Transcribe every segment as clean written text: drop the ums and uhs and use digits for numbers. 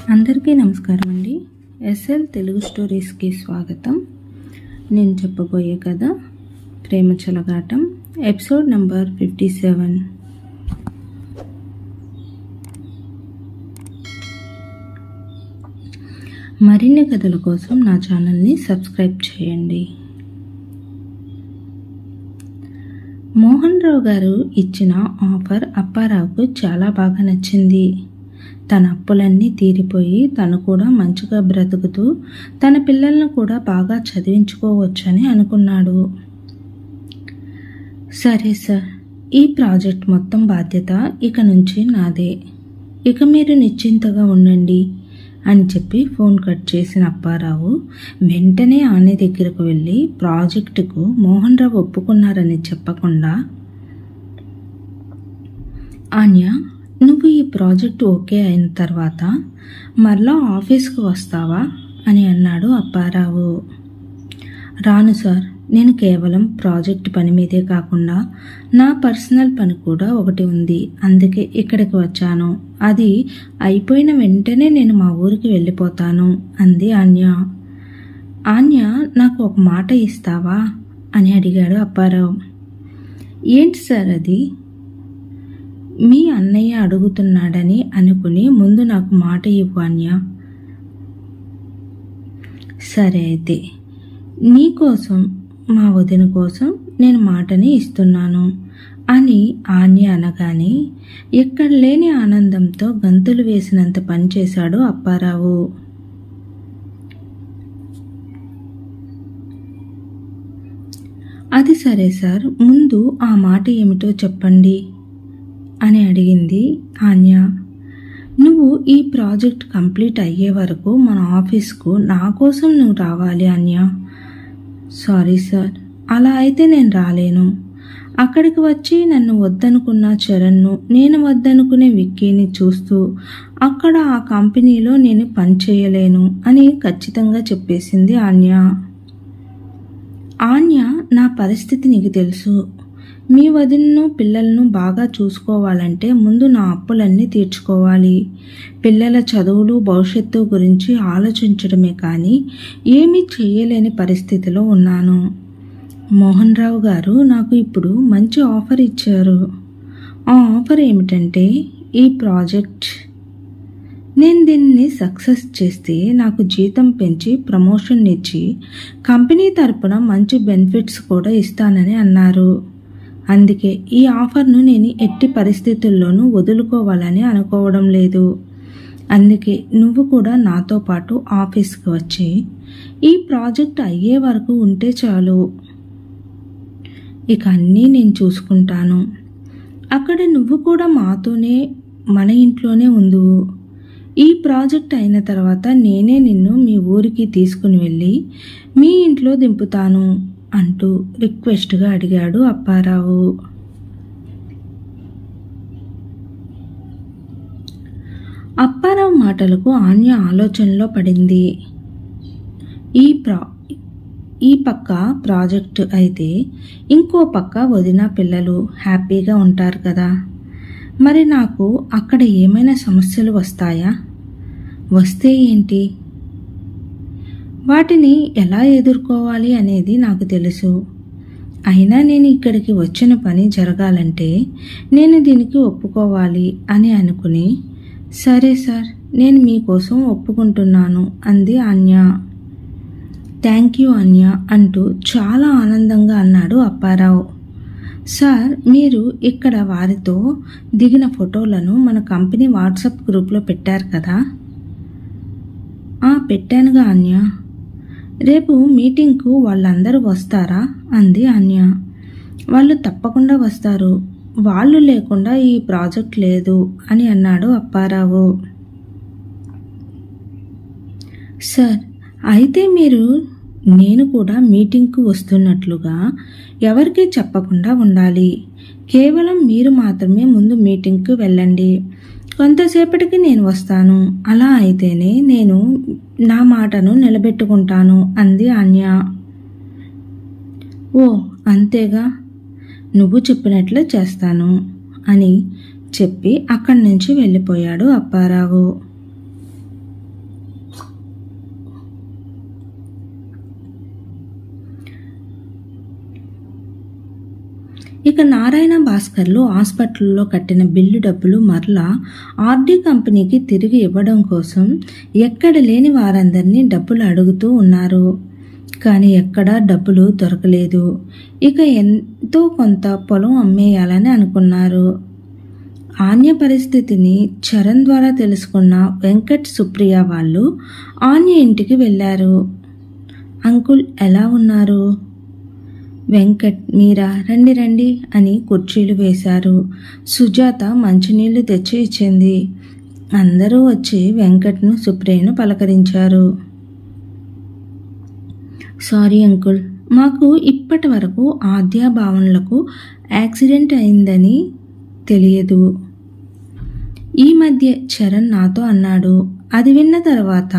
అందరికీ నమస్కారం అండి. ఎస్ఎల్ తెలుగు స్టోరీస్కి స్వాగతం. నేను చెప్పబోయే కథ ప్రేమ చెలగాటం, ఎపిసోడ్ నంబర్ 57. మరిన్ని కథల కోసం నా ఛానల్ని సబ్స్క్రైబ్ చేయండి. మోహన్ రావు గారు ఇచ్చిన ఆఫర్ అప్పారావుకు చాలా బాగా నచ్చింది. తన అప్పులన్నీ తీరిపోయి తను కూడా మంచిగా బ్రతుకుతూ తన పిల్లలను కూడా బాగా చదివించుకోవచ్చని అనుకున్నాడు. సరే సార్, ఈ ప్రాజెక్ట్ మొత్తం బాధ్యత ఇక నుంచి నాదే. ఇక మీరు నిశ్చింతగా ఉండండి అని చెప్పి ఫోన్ కట్ చేసిన అప్పారావు వెంటనే ఆనే దగ్గరకు వెళ్ళి ప్రాజెక్టుకు మోహన్ రావు ఒప్పుకున్నారని చెప్పకుండా, ఆన్య, నువ్వు ఈ ప్రాజెక్టు ఓకే అయిన తర్వాత మరలా ఆఫీస్కు వస్తావా అని అన్నాడు అప్పారావు. రాను సార్, నేను కేవలం ప్రాజెక్ట్ పని మీదే కాకుండా నా పర్సనల్ పని కూడా ఒకటి ఉంది, అందుకే ఇక్కడికి వచ్చాను. అది అయిపోయిన వెంటనే నేను మా ఊరికి వెళ్ళిపోతాను అంది ఆన్య. ఆన్య, నాకు ఒక మాట ఇస్తావా అని అడిగాడు అప్పారావు. ఏంటి సార్ అది? మీ అన్నయ్య అడుగుతున్నాడని అనుకుని ముందు నాకు మాట ఇవ్వు ఆన్య. సరే అయితే, నీకోసం మా వదిన కోసం నేను మాటని ఇస్తున్నాను అని ఆన్య అనగానే ఎక్కడ లేని ఆనందంతో గంతులు వేసినంత పనిచేశాడు అప్పారావు. అది సరే సార్, ముందు ఆ మాట ఏమిటో చెప్పండి అని అడిగింది ఆన్య. నువ్వు ఈ ప్రాజెక్ట్ కంప్లీట్ అయ్యే వరకు మన ఆఫీస్కు నా కోసం నువ్వు రావాలి ఆన్య. సారీ సార్, అలా అయితే నేను రాలేను. అక్కడికి వచ్చి నన్ను వద్దనుకున్న చరణ్ను, నేను వద్దనుకునే విక్కీని చూస్తూ అక్కడ ఆ కంపెనీలో నేను పని చేయలేను అని ఖచ్చితంగా చెప్పేసింది ఆన్య. ఆన్య, నా పరిస్థితి నీకు తెలుసు. మీ వదినను పిల్లలను బాగా చూసుకోవాలంటే ముందు నా అప్పులన్నీ తీర్చుకోవాలి. పిల్లల చదువులు భవిష్యత్తు గురించి ఆలోచించడమే కానీ ఏమీ చేయలేని పరిస్థితిలో ఉన్నాను. మోహన్ రావు గారు నాకు ఇప్పుడు మంచి ఆఫర్ ఇచ్చారు. ఆ ఆఫర్ ఏమిటంటే ఈ ప్రాజెక్ట్. నేను దీన్ని సక్సెస్ చేస్తే నాకు జీతం పెంచి ప్రమోషన్ ఇచ్చి కంపెనీ తరపున మంచి బెనిఫిట్స్ కూడా ఇస్తానని అన్నారు. అందుకే ఈ ఆఫర్ను నేను ఎట్టి పరిస్థితుల్లోనూ వదులుకోవాలని అనుకోవడం లేదు. అందుకే నువ్వు కూడా నాతో పాటు ఆఫీస్కి వచ్చి ఈ ప్రాజెక్ట్ అయ్యే వరకు ఉంటే చాలు. ఇక అన్నీ నేను చూసుకుంటాను. అక్కడ నువ్వు కూడా మాతోనే మన ఇంట్లోనే ఉందువు. ఈ ప్రాజెక్ట్ అయిన తర్వాత నేనే నిన్ను మీ ఊరికి తీసుకుని వెళ్ళి మీ ఇంట్లో దింపుతాను అంటూ రిక్వెస్ట్గా అడిగాడు అప్పారావు. అప్పారావు మాటలకు ఆన్య ఆలోచనలో పడింది. ఈ పక్క ప్రాజెక్టు అయితే ఇంకో పక్క వదిన పిల్లలు హ్యాపీగా ఉంటారు కదా. మరి నాకు అక్కడ ఏమైనా సమస్యలు వస్తాయా? వస్తే ఏంటి? వాటిని ఎలా ఎదుర్కోవాలి అనేది నాకు తెలుసు. అయినా నేను ఇక్కడికి వచ్చిన పని జరగాలంటే నేను దీనికి ఒప్పుకోవాలి అని అనుకుని, సరే సార్, నేను మీకోసం ఒప్పుకుంటున్నాను అంది ఆన్య. థ్యాంక్ యూ ఆన్య అంటూ చాలా ఆనందంగా అన్నాడు అప్పారావు. సార్, మీరు ఇక్కడ వారితో దిగిన ఫోటోలను మన కంపెనీ వాట్సాప్ గ్రూప్లో పెట్టారు కదా? పెట్టానుగా ఆన్య. రేపు మీటింగ్కు వాళ్ళందరూ వస్తారా అంది ఆన్య. వాళ్ళు తప్పకుండా వస్తారు. వాళ్ళు లేకుండా ఈ ప్రాజెక్ట్ లేదు అని అన్నాడు అప్పారావు. సార్, అయితే మీరు నేను కూడా మీటింగ్కు వస్తున్నట్లుగా ఎవరికీ చెప్పకుండా ఉండాలి. కేవలం మీరు మాత్రమే ముందు మీటింగ్కు వెళ్ళండి. కొంతసేపటికి నేను వస్తాను. అలా అయితేనే నేను నా మాటను నిలబెట్టుకుంటాను అంది ఆన్య. ఓ, అంతేగా, నువ్వు చెప్పినట్లే చేస్తాను అని చెప్పి అక్కడి నుంచి వెళ్ళిపోయాడు అప్పారావు. ఇక నారాయణ భాస్కర్లు హాస్పిటల్లో కట్టిన బిల్లు డబ్బులు మరలా ఆర్డీ కంపెనీకి తిరిగి ఇవ్వడం కోసం ఎక్కడ లేని వారందరినీ డబ్బులు అడుగుతూ ఉన్నారు. కానీ ఎక్కడా డబ్బులు దొరకలేదు. ఇక ఎంతో కొంత పొలం అమ్మేయాలని అనుకున్నారు. ఆన్య పరిస్థితిని చరణ్ ద్వారా తెలుసుకున్న వెంకట్, సుప్రియ వాళ్ళు ఆన్య ఇంటికి వెళ్ళారు. అంకుల్ ఎలా ఉన్నారు? వెంకట్, మీరా, రండి రండి అని కుర్చీలు వేశారు. సుజాత మంచినీళ్లు తెచ్చి ఇచ్చింది. అందరూ వచ్చి వెంకట్ను, సుప్రియను పలకరించారు. సారీ అంకుల్, మాకు ఇప్పటి వరకు ఆద్యాభావనలకు యాక్సిడెంట్ అయిందని తెలియదు. ఈ మధ్య చరణ్ నాతో అన్నాడు. అది విన్న తర్వాత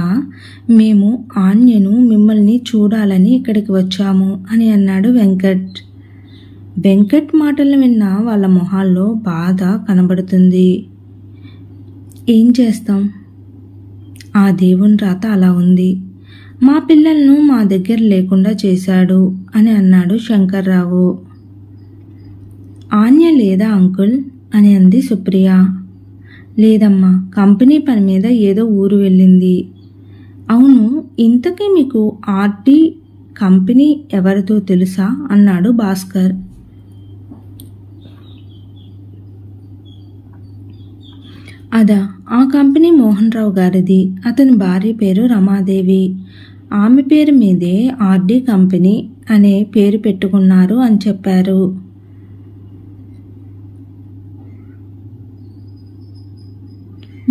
మేము ఆన్యను మిమ్మల్ని చూడాలని ఇక్కడికి వచ్చాము అని అన్నాడు వెంకట్. వెంకట్ మాటలు విన్న వాళ్ళ మొహాల్లో బాధ కనబడుతుంది. ఏం చేస్తాం, ఆ దేవుని రాత అలా ఉంది. మా పిల్లలను మా దగ్గర లేకుండా చేశాడు అని అన్నాడు శంకర్రావు. ఆన్య లేదా అంకుల్ అని అంది సుప్రియ. లేదమ్మా, కంపెనీ పని మీద ఏదో ఊరు వెళ్ళింది. అవును, ఇంతకీ మీకు ఆర్టీ కంపెనీ ఎవరితో తెలుసా అన్నాడు భాస్కర్. అదా, ఆ కంపెనీ మోహన్ రావు గారిది. అతని భార్య పేరు రమాదేవి. ఆమె పేరు మీదే ఆర్డీ కంపెనీ అనే పేరు పెట్టుకున్నారు అని చెప్పారు.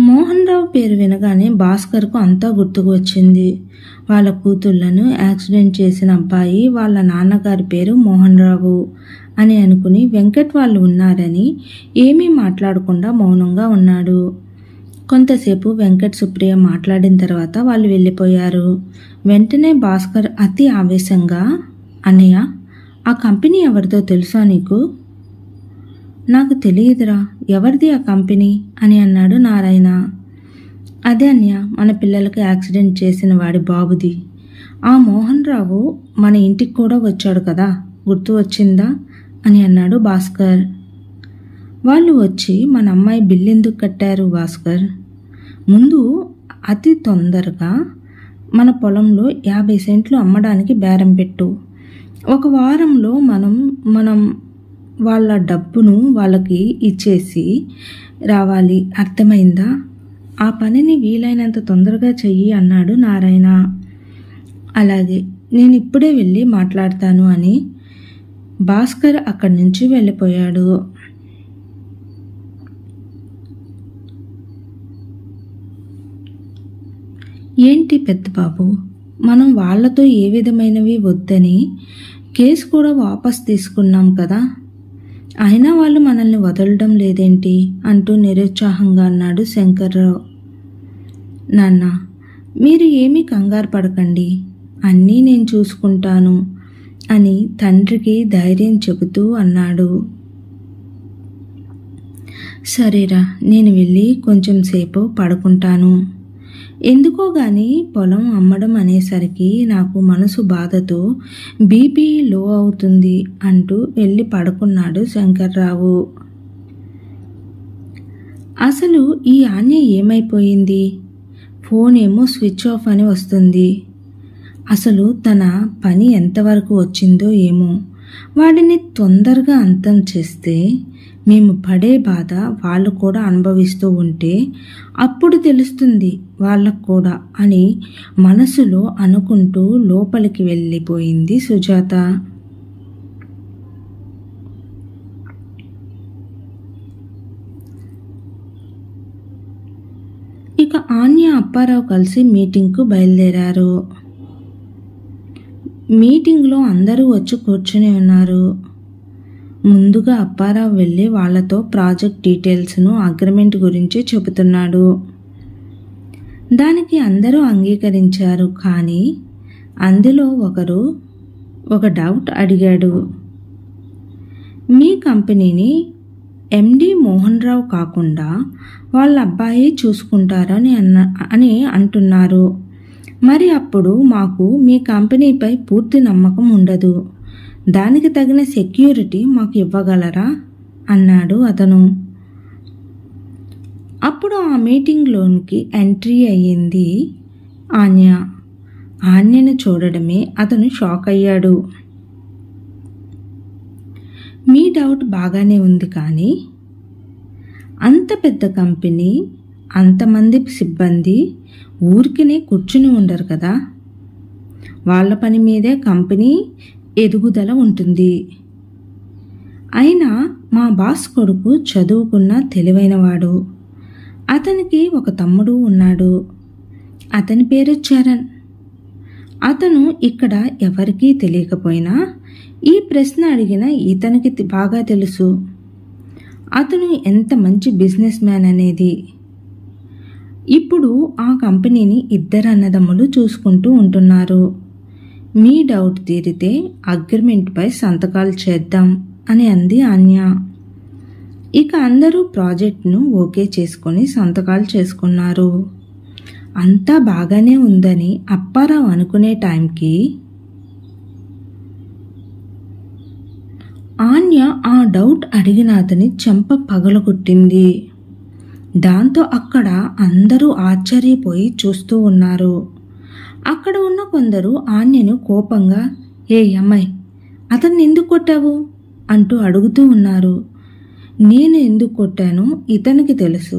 మోహన్ రావు పేరు వినగానే భాస్కర్కు అంతా గుర్తుకు వచ్చింది. వాళ్ళ కూతుళ్లను యాక్సిడెంట్ చేసిన అబ్బాయి వాళ్ళ నాన్నగారి పేరు మోహన్ రావు అని అనుకుని వెంకట్ వాళ్ళు ఉన్నారని ఏమీ మాట్లాడకుండా మౌనంగా ఉన్నాడు. కొంతసేపు వెంకట్, సుప్రియ మాట్లాడిన తర్వాత వాళ్ళు వెళ్ళిపోయారు. వెంటనే భాస్కర్ అతి ఆవేశంగా, అన్నయ్య, ఆ కంపెనీ ఎవరిదో తెలుసా నీకు? నాకు తెలియదురా, ఎవరిది ఆ కంపెనీ అని అన్నాడు నారాయణ. అదే అన్య, మన పిల్లలకు యాక్సిడెంట్ చేసిన వాడి బాబుది. ఆ మోహన్ రావు మన ఇంటికి కూడా వచ్చాడు కదా, గుర్తు వచ్చిందా అని అన్నాడు భాస్కర్. వాళ్ళు వచ్చి మన అమ్మాయి బిల్లు ఎందుకు కట్టారు భాస్కర్? ముందు అతి తొందరగా మన పొలంలో 50 సెంట్లు అమ్మడానికి బేరం పెట్టు. ఒక వారంలో మనం వాళ్ళ డబ్బును వాళ్ళకి ఇచ్చేసి రావాలి, అర్థమైందా? ఆ పనిని వీలైనంత తొందరగా చెయ్యి అన్నాడు నారాయణ. అలాగే, నేను ఇప్పుడే వెళ్ళి మాట్లాడతాను అని భాస్కర్ అక్కడి నుంచి వెళ్ళిపోయాడు. ఏంటి పెద్ద బాబు, మనం వాళ్లతో ఏ విధమైనవి వద్దని కేసు కూడా వాపస్ తీసుకున్నాం కదా, అయినా వాళ్ళు మనల్ని వదలడం లేదేంటి అంటూ నిరుత్సాహంగా అన్నాడు శంకర్రావు. నాన్న, మీరు ఏమీ కంగారు పడకండి, అన్నీ నేను చూసుకుంటాను అని తండ్రికి ధైర్యం చెబుతూ అన్నాడు. సరేరా, నేను వెళ్ళి కొంచెం సేపు పడుకుంటాను. ఎందుకో గాని పొలం అమ్మడం అనేసరికి నాకు మనసు బాధతో బీపీ లో అవుతుంది అంటూ వెళ్ళి పడుకున్నాడు శంకర్రావు. అసలు ఈ ఆన్య ఏమైపోయింది? ఫోన్ ఏమో స్విచ్ ఆఫ్ అని వస్తుంది. అసలు తన పని ఎంతవరకు వచ్చిందో ఏమో. వాడిని తొందరగా అంతం చేస్తే మేము పడే బాధ వాళ్ళు కూడా అనుభవిస్తూ ఉంటే అప్పుడు తెలుస్తుంది వాళ్ళకు కూడా అని మనసులో అనుకుంటూ లోపలికి వెళ్ళిపోయింది సుజాత. ఇక ఆన్య, అప్పారావు కలిసి మీటింగ్కు బయలుదేరారు. మీటింగ్లో అందరూ వచ్చి కూర్చుని ఉన్నారు. ముందుగా అప్పారావు వెళ్ళి వాళ్లతో ప్రాజెక్ట్ డీటెయిల్స్ను, అగ్రిమెంట్ గురించి చెబుతున్నాడు. దానికి అందరూ అంగీకరించారు. కానీ అందులో ఒకరు ఒక డౌట్ అడిగాడు. మీ కంపెనీని ఎండి మోహన్ రావు కాకుండా వాళ్ళ అబ్బాయి చూసుకుంటారని అని అంటున్నారు. మరి అప్పుడు మాకు మీ కంపెనీపై పూర్తి నమ్మకం ఉండదు. దానికి తగిన సెక్యూరిటీ మాకు ఇవ్వగలరా అన్నాడు అతను. అప్పుడు ఆ మీటింగ్లోనికి ఎంట్రీ అయ్యింది ఆన్య. ఆన్యను చూడడమే అతను షాక్ అయ్యాడు. మీ డౌట్ బాగానే ఉంది, కానీ అంత పెద్ద కంపెనీ, అంతమంది సిబ్బంది ఊరికినే కూర్చుని ఉండరు కదా. వాళ్ళ పని మీదే కంపెనీ ఎదుగుదల ఉంటుంది. అయినా మా బాస్ కొడుకు చదువుకున్న తెలివైనవాడు. అతనికి ఒక తమ్ముడు ఉన్నాడు. అతని పేరు చరణ్. అతను ఇక్కడ ఎవరికీ తెలియకపోయినా ఈ ప్రశ్న అడిగిన ఇతనికి బాగా తెలుసు అతను ఎంత మంచి బిజినెస్ మ్యాన్ అనేది. ఇప్పుడు ఆ కంపెనీని ఇద్దరు అన్నదమ్ములు చూసుకుంటూ ఉంటున్నారు. మీ డౌట్ తీరితే అగ్రిమెంట్పై సంతకాలు చేద్దాం అని అంది ఆన్య. ఇక అందరూ ప్రాజెక్ట్ను ఓకే చేసుకొని సంతకాలు చేసుకున్నారు. అంతా బాగానే ఉందని అప్పారావు అనుకునే టైంకి ఆన్య ఆ డౌట్ అడిగిన అతని చెంప పగలగొట్టింది. దాంతో అక్కడ అందరూ ఆశ్చర్యపోయి చూస్తూ ఉన్నారు. అక్కడ ఉన్న కొందరు ఆన్యను కోపంగా, ఏ అమ్మాయి, అతన్ని ఎందుకు కొట్టావు అంటూ అడుగుతూ ఉన్నారు. నేను ఎందుకు కొట్టానో ఇతనికి తెలుసు,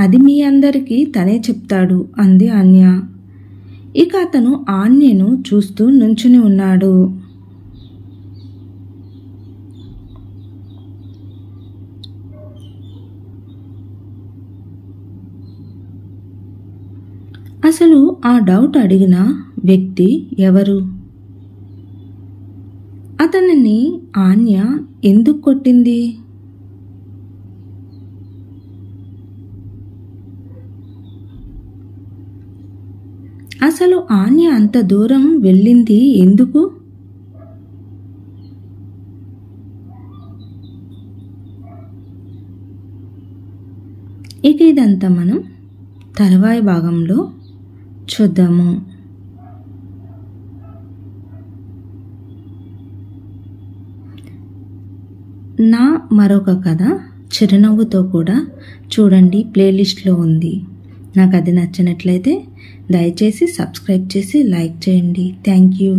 అది మీ అందరికీ తనే చెప్తాడు అంది ఆన్య. ఇక అతను ఆన్యను చూస్తూ నుంచుని ఉన్నాడు. అసలు ఆ డౌట్ అడిగిన వ్యక్తి ఎవరు? అతనిని ఆన్య ఎందుకు కొట్టింది? అసలు ఆన్య అంత దూరం వెళ్ళింది ఎందుకు? ఇక ఇదంతా మనం తర్వాయి భాగంలో చూద్దాము. నా మరొక కథ చిరునవ్వుతో కూడా చూడండి, ప్లేలిస్ట్లో ఉంది. నాకు అది నచ్చినట్లయితే దయచేసి సబ్స్క్రైబ్ చేసి లైక్ చేయండి. Thank you.